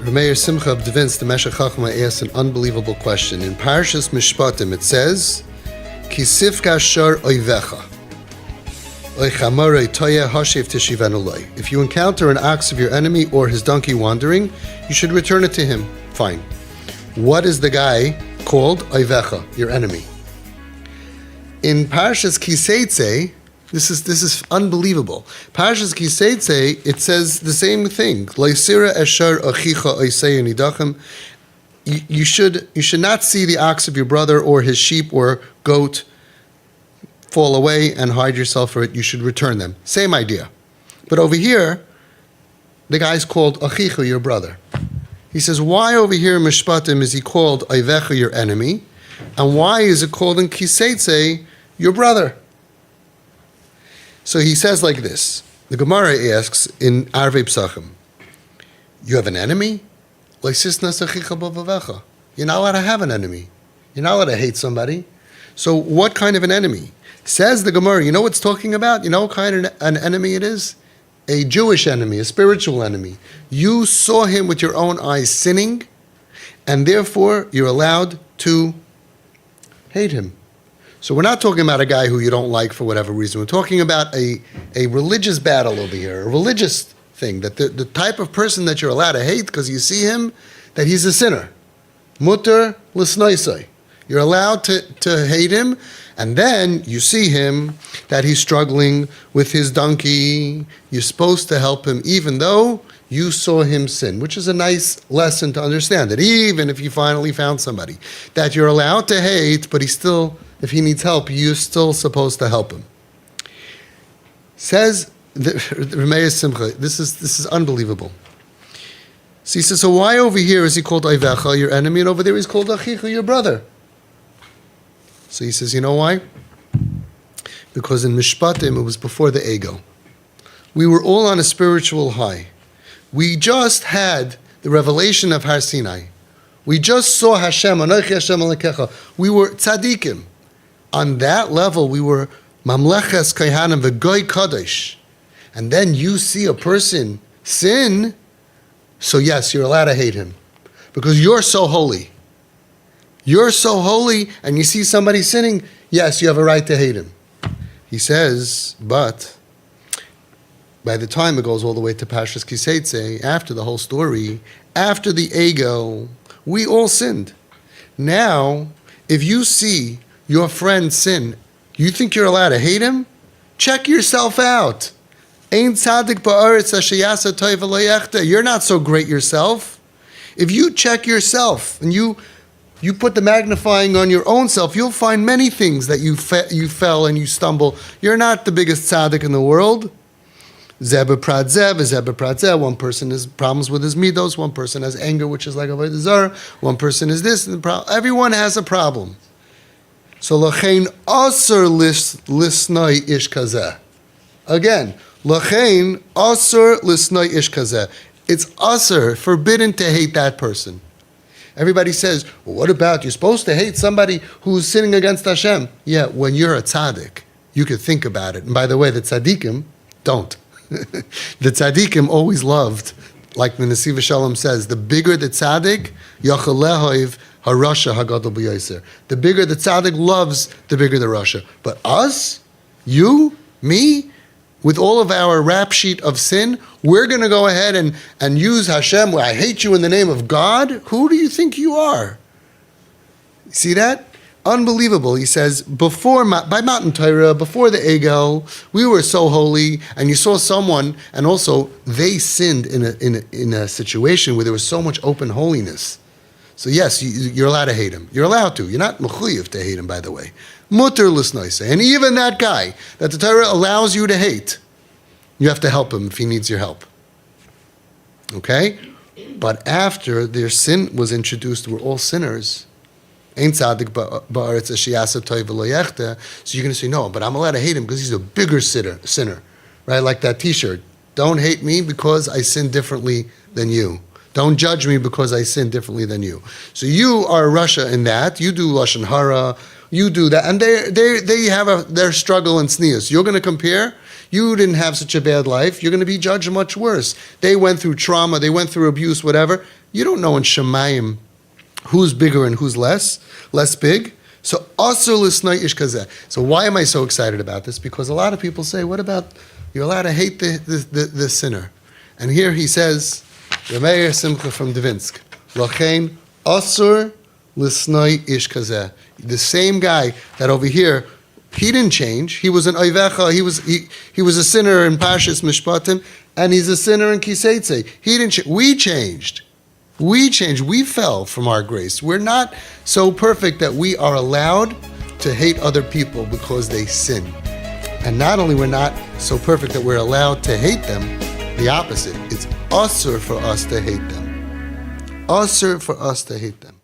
Rameir Simcha of Devins, the Meshech Chochma, asked an unbelievable question. In Parshas Mishpatim, it says, Ki sifka shar oivecha, oichamare toya hashiv tishivan oloi. If you encounter an ox of your enemy or his donkey wandering, you should return it to him. Fine. What is the guy called? Oivecha, your enemy. In Parshas Kiseitze, this is unbelievable. Parshas Kiseitze, it says the same thing. Leisira eshar achicha oisei nidachem. You should not see the ox of your brother or his sheep or goat fall away and hide yourself for it. You should return them. Same idea. But over here, the guy's called achicha, your brother. He says, why over here in Mishpatim is he called Oivecha, your enemy? And why is it called in Kiseitze, your brother? So he says like this. The Gemara asks in Arvei Psachim, you have an enemy? You're not allowed to have an enemy. You're not allowed to hate somebody. So what kind of an enemy? Says the Gemara, you know what it's talking about? You know what kind of an enemy it is? A Jewish enemy, a spiritual enemy. You saw him with your own eyes sinning, and therefore you're allowed to hate him. So we're not talking about a guy who you don't like for whatever reason. We're talking about a religious battle over here, a religious thing, that the type of person that you're allowed to hate because you see him, that he's a sinner. Mutter l'snoisai. You're allowed to hate him, and then you see him, that he's struggling with his donkey. You're supposed to help him even though you saw him sin, which is a nice lesson to understand, that even if you finally found somebody that you're allowed to hate, but if he needs help, you're still supposed to help him. Says the Rameir Simcha, this is unbelievable. So he says, so why over here is he called Oivecha, your enemy, and over there he's called Achicha, your brother? So he says, you know why? Because in Mishpatim, it was before the ego. We were all on a spiritual high. We just had the revelation of Har Sinai. We just saw Hashem, Anochi Hashem Alekecha. We were tzaddikim. On that level, we were mamleches kaihanim v'goy kadosh. And then you see a person sin, so yes, you're allowed to hate him. Because you're so holy. You're so holy, and you see somebody sinning, yes, you have a right to hate him. He says, but by the time it goes all the way to Parshas Kiseitze, after the whole story, after the ego, we all sinned. Now, if you see your friend sin, you think you're allowed to hate him? Check yourself out. Ein tzaddik ba'aretz asher yasa tov v'lo yechta. You're not so great yourself. If you check yourself and you put the magnifying on your own self, you'll find many things that you fell and you stumble. You're not the biggest tzaddik in the world. Zeba prat zeh, zeba prat zeh. One person has problems with his midos. One person has anger, which is like avodah zarah. One person is this. And everyone has a problem. So lachein aser lisnai ish kazeh. Again, lachein aser lisnai ish kazeh. It's aser, forbidden to hate that person. Everybody says, well, what about, you're supposed to hate somebody who's sinning against Hashem. Yeah, when you're a tzaddik, you could think about it. And by the way, the tzaddikim don't. The tzaddikim always loved, like the Nesiv Shalom says, the bigger the tzaddik, yachal lehoiv harasha hagadol b'yoser. The bigger the tzaddik loves, the bigger the rasha. But us, you, me, with all of our rap sheet of sin, we're going to go ahead and use Hashem. I hate you in the name of God. Who do you think you are? See that? Unbelievable. He says, by Matan Torah, before the Egel, we were so holy, and you saw someone, and also they sinned in a situation where there was so much open holiness. So yes, you're allowed to hate him. You're allowed to. You're not mechuyev to hate him, by the way. Mutter l'snoise. And even that guy that the Torah allows you to hate, you have to help him if he needs your help. Okay? But after their sin was introduced, we're all sinners. Ein tzaddik ba'aretz asher yasa tov v'lo yechta. So you're going to say, no, but I'm allowed to hate him because he's a bigger sinner. Right? Like that t-shirt. Don't hate me because I sin differently than you. Don't judge me because I sin differently than you. So you are Russia in that. You do Lashon Hara. You do that. And they have their struggle and sneers. You're going to compare? You didn't have such a bad life. You're going to be judged much worse. They went through trauma. They went through abuse, whatever. You don't know in Shemayim who's bigger and who's less big. So asur l'snai ish kazeh. So why am I so excited about this? Because a lot of people say, what about, you're allowed to hate the sinner. And here he says, Remeir Simcha from Dvinsk, Lachein asur l'snai ish kazeh. The same guy that over here, he didn't change. He was an Oivecha. He was a sinner in Parshas Mishpatim, and he's a sinner in Kiseitze. He didn't change. We changed. We changed. We fell from our grace. We're not so perfect that we are allowed to hate other people because they sin. And not only we're not so perfect that we're allowed to hate them, the opposite. It's asur for us to hate them. Asur for us to hate them.